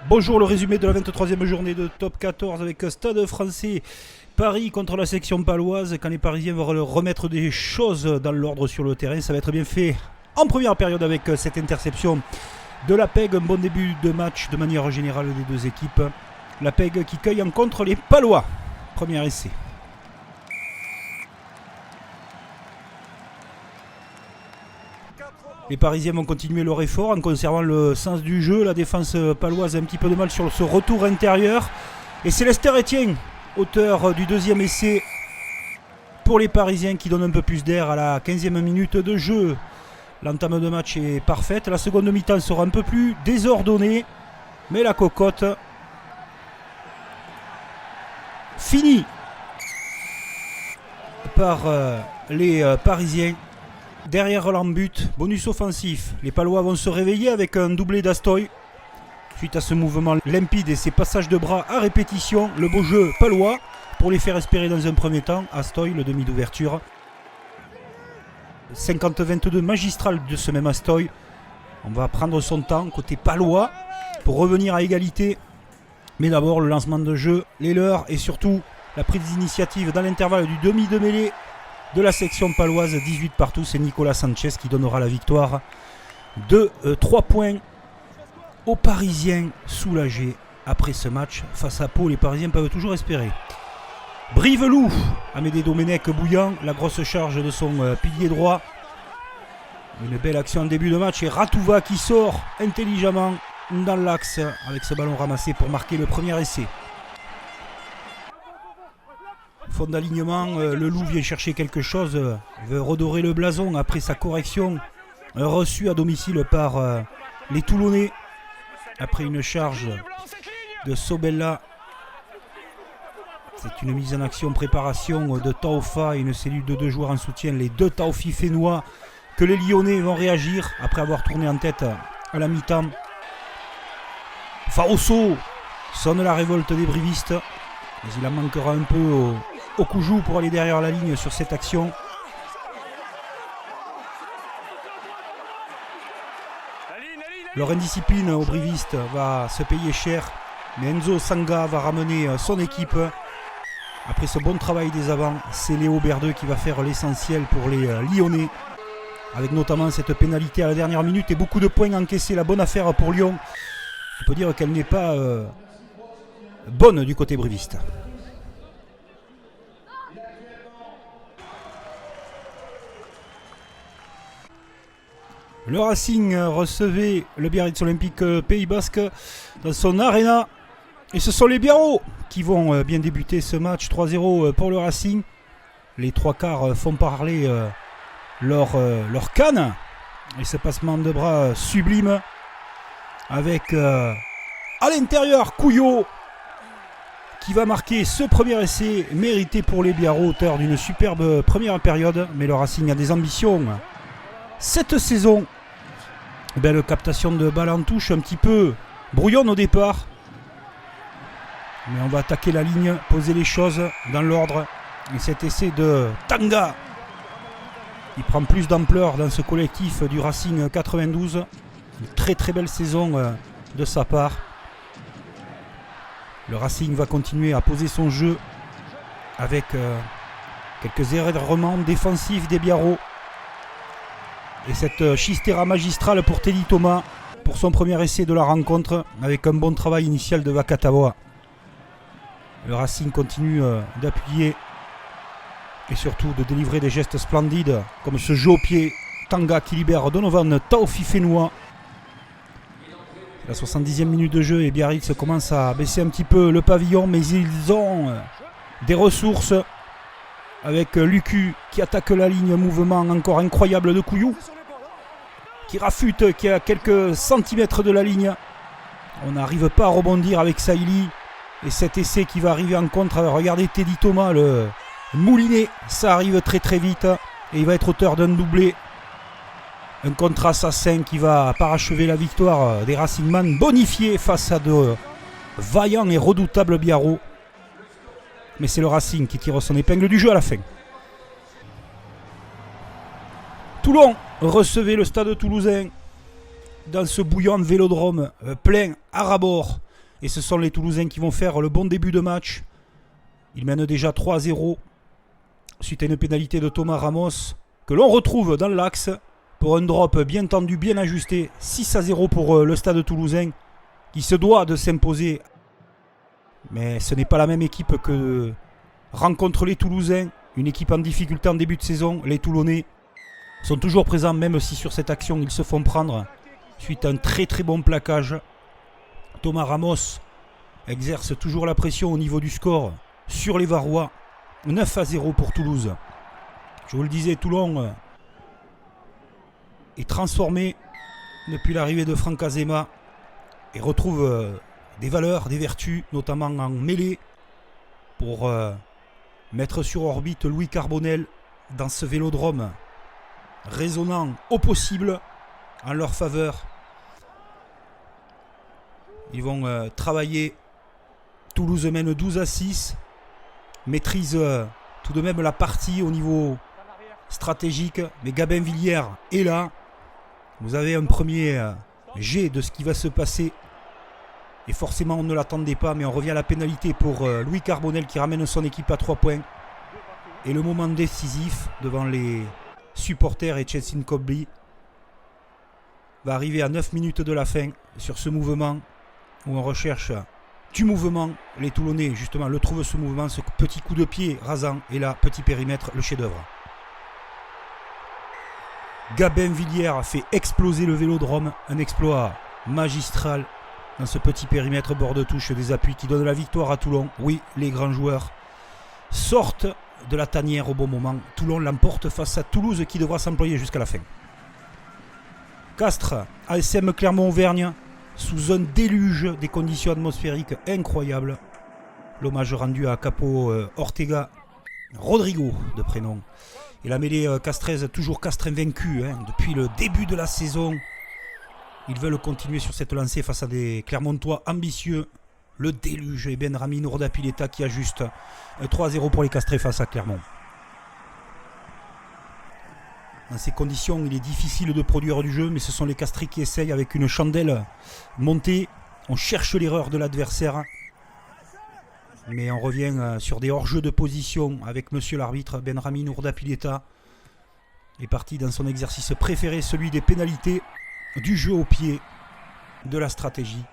Bonjour, le résumé de la 23e journée de Top 14 avec Stade Français Paris contre la section paloise. Quand les Parisiens vont remettre des choses dans l'ordre sur le terrain, ça va être bien fait en première période avec cette interception de la PEG. Un bon début de match de manière générale des deux équipes. La PEG qui cueille en contre les Palois. Premier essai. Les Parisiens vont continuer leur effort en conservant le sens du jeu. La défense paloise a un petit peu de mal sur ce retour intérieur. Et c'est Lester Etienne, auteur du deuxième essai pour les Parisiens, qui donne un peu plus d'air à la 15e minute de jeu. L'entame de match est parfaite. La seconde mi-temps sera un peu plus désordonnée. Mais la cocotte finit par les Parisiens. Derrière l'embut, bonus offensif. Les Palois vont se réveiller avec un doublé d'Astoy. Suite à ce mouvement limpide et ses passages de bras à répétition, le beau jeu palois pour les faire espérer dans un premier temps. Astoy, le demi d'ouverture. 50-22 magistral de ce même Astoy. On va prendre son temps côté palois pour revenir à égalité. Mais d'abord le lancement de jeu, les leurs et surtout la prise d'initiative dans l'intervalle du demi de mêlée de la section paloise. 18 partout, c'est Nicolas Sanchez qui donnera la victoire de 3 points aux Parisiens soulagés après ce match. Face à Pau, les Parisiens peuvent toujours espérer. Brive-Loup, Amédée Domenech bouillant, la grosse charge de son pilier droit. Une belle action en début de match et Ratouva qui sort intelligemment dans l'axe avec ce ballon ramassé pour marquer le premier essai. Fond d'alignement, le Loup vient chercher quelque chose, veut redorer le blason après sa correction reçue à domicile par les Toulonnais après une charge de Sobella. C'est une mise en action préparation de Taofa et une cellule de 2 joueurs en soutien, les deux Taofi fénois, que les Lyonnais vont réagir après avoir tourné en tête à la mi-temps. Faosso sonne la révolte des brivistes, mais il en manquera un peu au Coujou pour aller derrière la ligne sur cette action. Leur indiscipline aux brivistes va se payer cher, mais Enzo Sanga va ramener son équipe. Après ce bon travail des avants, c'est Léo Berdeux qui va faire l'essentiel pour les Lyonnais, avec notamment cette pénalité à la dernière minute et beaucoup de points encaissés. La bonne affaire pour Lyon. On peut dire qu'elle n'est pas bonne du côté briviste. Le Racing recevait le Biarritz Olympique Pays Basque dans son arena. Et ce sont les Biarros qui vont bien débuter ce match. 3-0 pour le Racing. Les trois quarts font parler leur canne. Et ce passement de bras sublime. Avec à l'intérieur Couillot qui va marquer ce premier essai mérité pour les Biarros, auteur d'une superbe première période. Mais le Racing a des ambitions cette saison. Belle captation de balle en touche, un petit peu brouillonne au départ. Mais on va attaquer la ligne, poser les choses dans l'ordre. Et cet essai de Tanga, il prend plus d'ampleur dans ce collectif du Racing 92. Une très très belle saison de sa part. Le Racing va continuer à poser son jeu avec quelques errements défensifs des Biarros. Et cette chistera magistrale pour Teddy Thomas pour son premier essai de la rencontre avec un bon travail initial de Vakatawa. Le Racing continue d'appuyer et surtout de délivrer des gestes splendides comme ce jeu au pied Tanga qui libère Donovan Taofi Fénois. La 70e minute de jeu et Biarritz commence à baisser un petit peu le pavillon, mais ils ont des ressources avec Lucu qui attaque la ligne, mouvement encore incroyable de Couillou qui rafute, qui est à quelques centimètres de la ligne. On n'arrive pas à rebondir avec Saïli et cet essai qui va arriver en contre. Regardez Teddy Thomas, le moulinet, ça arrive très très vite et il va être auteur d'un doublé. Un contre-assassin qui va parachever la victoire des Racingman, bonifié face à de vaillants et redoutables Biarros. Mais c'est le Racing qui tire son épingle du jeu à la fin. Toulon recevait le Stade Toulousain dans ce bouillant vélodrome plein à ras-bord Et ce sont les Toulousains qui vont faire le bon début de match. Ils mènent déjà 3-0 suite à une pénalité de Thomas Ramos que l'on retrouve dans l'axe pour un drop bien tendu, bien ajusté. 6-0 pour le Stade Toulousain qui se doit de s'imposer. Mais ce n'est pas la même équipe que rencontre les Toulousains. Une équipe en difficulté en début de saison. Les Toulonnais sont toujours présents, même si sur cette action ils se font prendre suite à un très très bon plaquage. Thomas Ramos exerce toujours la pression au niveau du score sur les Varois. 9-0 pour Toulouse. Je vous le disais, Toulon est transformé depuis l'arrivée de Franck Azema et retrouve des valeurs, des vertus, notamment en mêlée, pour mettre sur orbite Louis Carbonel dans ce vélodrome résonnant au possible en leur faveur. Ils vont travailler. Toulouse mène 12-6, maîtrise tout de même la partie au niveau stratégique, mais Gabin Villiers est là. Vous avez un premier jet de ce qui va se passer. Et forcément, on ne l'attendait pas, mais on revient à la pénalité pour Louis Carbonel qui ramène son équipe à 3 points. Et le moment décisif devant les supporters et Chelsea Kobli va arriver à 9 minutes de la fin sur ce mouvement où on recherche du mouvement. Les Toulonnais, justement, le trouvent ce mouvement, ce petit coup de pied rasant. Et là, petit périmètre, le chef-d'œuvre. Gabin Villiers fait exploser le vélodrome. Un exploit magistral dans ce petit périmètre bord de touche des appuis qui donne la victoire à Toulon. Oui, les grands joueurs sortent de la tanière au bon moment. Toulon l'emporte face à Toulouse qui devra s'employer jusqu'à la fin. Castres, ASM Clermont-Auvergne, sous un déluge des conditions atmosphériques incroyables. L'hommage rendu à Capo Ortega Rodrigo de prénom. Et la mêlée castraise, toujours Castres invaincu depuis le début de la saison. Ils veulent continuer sur cette lancée face à des Clermontois ambitieux. Le déluge et Benrami Nourdapileta qui ajuste 3-0 pour les Castrés face à Clermont. Dans ces conditions, il est difficile de produire du jeu, mais ce sont les Castrés qui essayent avec une chandelle montée. On cherche l'erreur de l'adversaire. Mais on revient sur des hors-jeux de position avec monsieur l'arbitre. Benrami Nourdapileta est parti dans son exercice préféré, celui des pénalités, du jeu au pied, de la stratégie.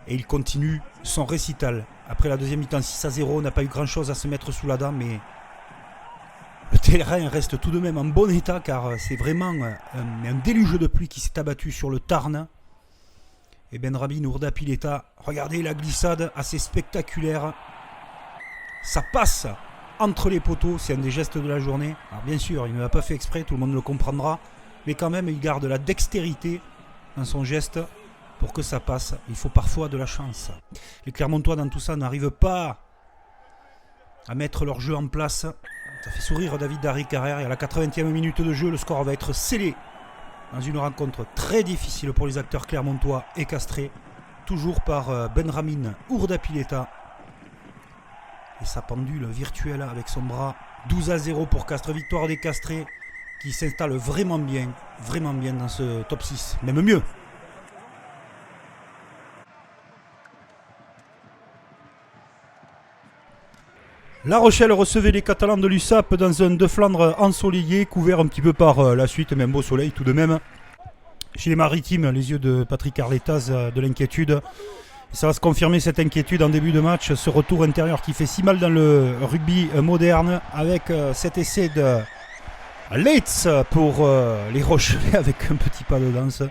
Et il continue son récital. Après la deuxième mi-temps 6-0, on n'a pas eu grand-chose à se mettre sous la dent, mais le terrain reste tout de même en bon état car c'est vraiment un déluge de pluie qui s'est abattu sur le Tarn. Et Benrami Nourdapileta, regardez la glissade assez spectaculaire. Ça passe entre les poteaux, c'est un des gestes de la journée. Alors bien sûr, il ne l'a pas fait exprès, tout le monde le comprendra. Mais quand même, il garde la dextérité dans son geste pour que ça passe. Il faut parfois de la chance. Les Clermontois dans tout ça n'arrivent pas à mettre leur jeu en place. Ça fait sourire David Darry-Carrère. Et à la 80e minute de jeu, le score va être scellé dans une rencontre très difficile pour les acteurs clermontois et castrés. Toujours par Benrami Nourdapileta. Et sa pendule virtuelle avec son bras. 12-0 pour Castres. Victoire des Castrés qui s'installe vraiment bien dans ce top 6. Même mieux. La Rochelle recevait les Catalans de l'USAP dans un de Flandre ensoleillé, couvert un petit peu par la suite, mais un beau soleil tout de même. Chez les Maritimes, les yeux de Patrick Arletas, de l'inquiétude. Ça va se confirmer cette inquiétude en début de match, ce retour intérieur qui fait si mal dans le rugby moderne, avec cet essai de Leitz pour les Rochelais avec un petit pas de danse.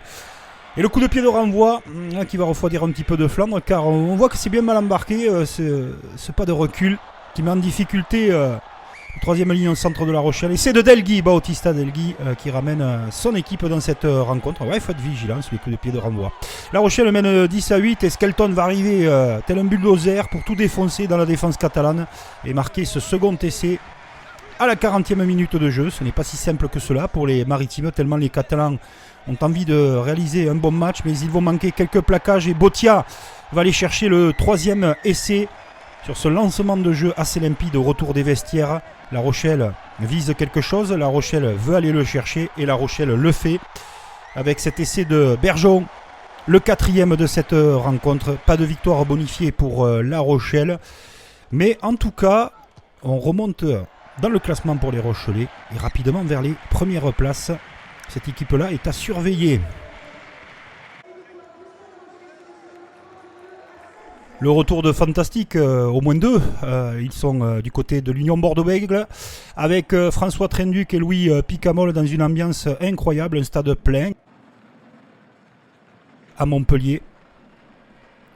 Et le coup de pied de renvoi qui va refroidir un petit peu de Flandre, car on voit que c'est bien mal embarqué, ce pas de recul qui met en difficulté la troisième ligne au centre de La Rochelle. Et c'est de Delgui, Bautista Delgui, qui ramène son équipe dans cette rencontre. Ouais, il faut être vigilant sur les coups de pied de renvoi. La Rochelle mène 10-8 et Skelton va arriver tel un bulldozer pour tout défoncer dans la défense catalane et marquer ce second essai à la 40e minute de jeu. Ce n'est pas si simple que cela pour les Maritimes, tellement les Catalans ont envie de réaliser un bon match, mais ils vont manquer quelques plaquages et Botia va aller chercher le troisième essai sur ce lancement de jeu assez limpide au retour des vestiaires. La Rochelle vise quelque chose, La Rochelle veut aller le chercher et La Rochelle le fait avec cet essai de Bergeon le 4e de cette rencontre. Pas de victoire bonifiée pour La Rochelle. Mais en tout cas, on remonte dans le classement pour les Rochelais et rapidement vers les premières places. Cette équipe-là est à surveiller. Le retour de Fantastique, au moins 2. Ils sont du côté de l'Union Bordeaux-Bègles avec François Trenduc et Louis Picamol dans une ambiance incroyable, un stade plein à Montpellier.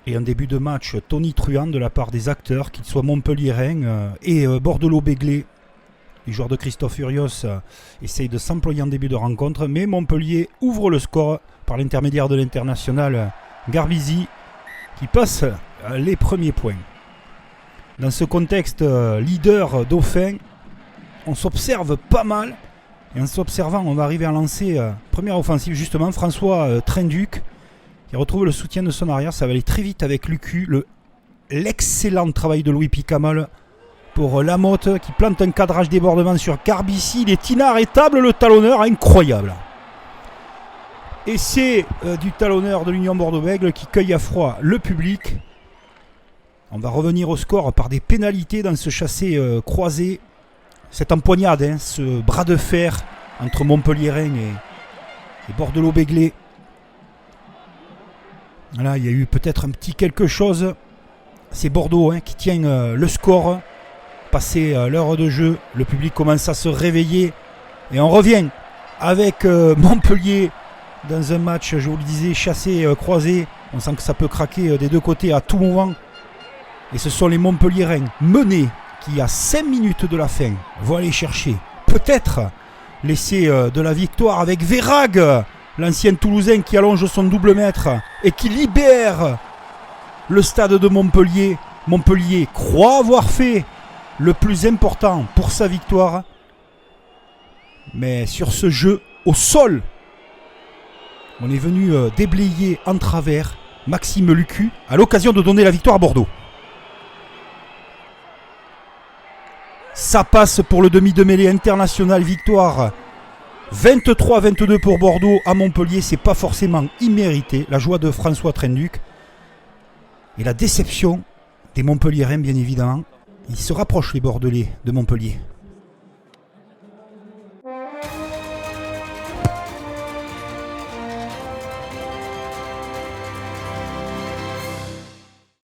Et un début de match tonitruant de la part des acteurs, qu'ils soient montpelliérains et bordelot-béglés. Les joueurs de Christophe Furios essayent de s'employer en début de rencontre, mais Montpellier ouvre le score par l'intermédiaire de l'international Garbizi, qui passe les premiers points. Dans ce contexte leader dauphin, on s'observe pas mal. Et en s'observant, on va arriver à lancer première offensive, justement, François Trenduc, qui retrouve le soutien de son arrière. Ça va aller très vite avec Lucu. L'excellent travail de Louis Picamol pour Lamotte, qui plante un cadrage débordement sur Garbizi. Il est inarrêtable, le talonneur, incroyable. Et c'est du talonneur de l'Union Bordeaux-Bègles qui cueille à froid le public. On va revenir au score par des pénalités dans ce chassé croisé. Cette empoignade, ce bras de fer entre Montpelliérain et Bordelot-Béglé. Là, il y a eu peut-être un petit quelque chose. C'est Bordeaux qui tient le score. Passé l'heure de jeu, le public commence à se réveiller. Et on revient avec Montpellier dans un match, je vous le disais, chassé, croisé. On sent que ça peut craquer des deux côtés à tout moment. Et ce sont les Montpelliérains menés qui, à 5 minutes de la fin, vont aller chercher peut-être l'essai de la victoire avec Verrag, l'ancien Toulousain qui allonge son double mètre et qui libère le stade de Montpellier. Montpellier croit avoir fait le plus important pour sa victoire. Mais sur ce jeu au sol, on est venu déblayer en travers Maxime Lucu à l'occasion de donner la victoire à Bordeaux. Ça passe pour le demi de mêlée international, victoire 23-22 pour Bordeaux à Montpellier. C'est pas forcément immérité. La joie de François Trenduc et la déception des Montpelliérains, bien évidemment. Ils se rapprochent, les Bordelais, de Montpellier.